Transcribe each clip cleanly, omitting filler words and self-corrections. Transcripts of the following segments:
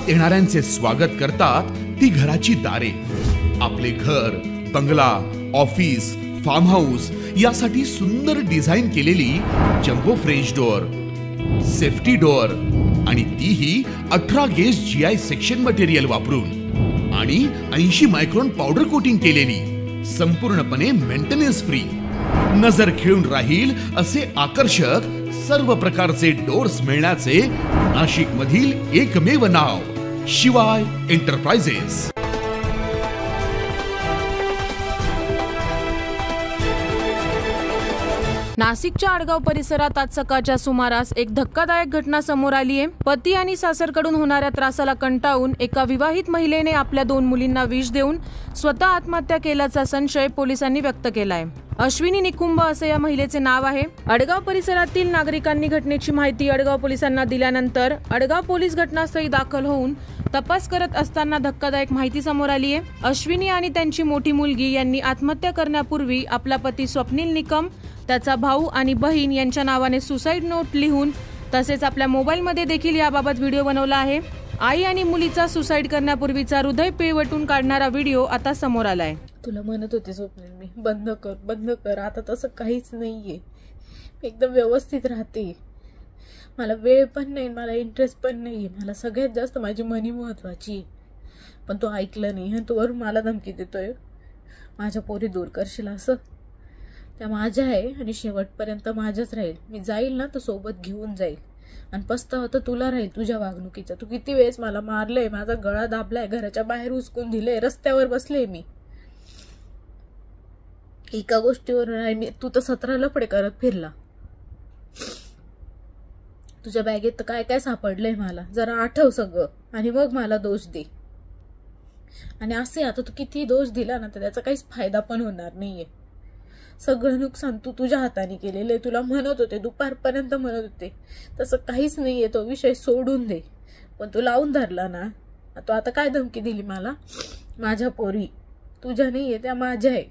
येणाऱ्यांचे स्वागत करतात ती घराची दारे। आपले घर, बंगला, ऑफिस, फार्म हाऊस यासाठी सुंदर डिझाईन केलेली jumbo French door, safety door आणि तीही 18 गेज GI सेक्शन मटेरियल वापरून आणि 80 मायक्रॉन पावडर कोटिंग केलेली, संपूर्णपणे मेंटेनन्स फ्री, नजर खिळून राहील असे आकर्षक सर्व प्रकारचे डोर्स मिळण्याचे नाशिक मधील एकमेव नाव शिवाय एंटरप्राइजेस। नाशिकच्या आडगाव परिसरात आज सकाळच्या सुमारास एक धक्कादायक घटना समोर आली आहे। पती आणि सासरकडून होणाऱ्या त्रासाला कंटाळून एका विवाहित महिलेने आपल्या 2 मुलींना विष देऊन स्वतः आत्महत्या केल्याचा संशय पोलिसांनी व्यक्त केला आहे। अश्विनी निकुंभ असे या महिलेचे नाव आहे। आडगाव परिसरातील नागरिकांनी घटनेची माहिती आडगाव पोलिसांना दिल्यानंतर आडगाव पोलीस घटनास्थळी दाखल होऊन तपास करत असताना धक्कादायक माहिती समोर आली आहे। अश्विनी आणि त्यांची मोठी मुलगी यांनी आत्महत्या करण्यापूर्वी आपला पती स्वप्नील निकम, त्याचा भाऊ आणि बहीण यांच्या नावाने सुसाईड नोट लिहून तसेच आपल्या मोबाईलमध्ये देखील याबाबत व्हिडिओ बनवला आहे। आई आणि मुलीचा सुसाईड करण्यापूर्वीचा हृदय पिळवटून काढणारा व्हिडिओ आता समोर आलाय। तुला म्हणत होते स्वप्नील मी बंद कर, आता तसं काहीच नाहीये, एकदम व्यवस्थित राहते, मला वेळ पण नाही, मला इंटरेस्ट पण नाहीये, मला सगळ्यात जास्त माझी मनी महत्वाची। पण तो ऐकलं नाही आणि तो वरून मला धमकी देतोय माझ्या पोरी दूर करशील असं। त्या माझ्या आहे आणि शेवटपर्यंत माझ्याच राहील, मी जाईल ना तर सोबत घेऊन जाईल आणि पस्तावा तर तुला राहील तुझ्या वागणुकीचा। तू किती वेळेस मला मारलंय, माझा गळा दाबलाय, घराच्या बाहेर हुसकून दिलंय, रस्त्यावर बसले मी, एका गोष्टीवर तू तर 17 लफडे करत फिरला। तुझ्या बॅगेत काय काय सापडलंय मला जरा आठव सगळं आणि मग मला दोष दे। आणि असे आता तू किती दोष दिला ना तर त्याचा काहीच फायदा पण होणार नाहीये। सगळं नुकसान तू तुझ्या हाताने केलेलं आहे। तुला म्हणत होते, दुपारपर्यंत म्हणत होते तसं काहीच नाहीये, तो विषय सोडून दे, पण तू लावून धरला ना। तो आता काय धमकी दिली मला, माझ्या पोरी तुझ्या नाहीये त्या माझ्या आहे,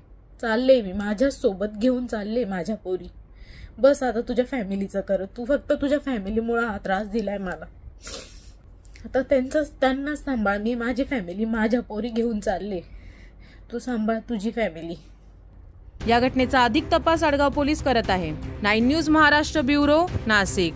चालले मी माझ्याच सोबत घेऊन चालले माझ्या पोरी, बस आता तुझ्या फॅमिलीचं कर, तू फक्त तुझ्या फॅमिलीमुळे हा त्रास दिलाय मला, आता त्यांना सांभाळ, मी माझी फॅमिली माझ्या पोरी घेऊन चालले, तू सांभाळ तुझी फॅमिली। या घटनेचा अधिक तपास आडगाव पोलीस करत आहे। 9 न्यूज महाराष्ट्र ब्युरो, नाशिक।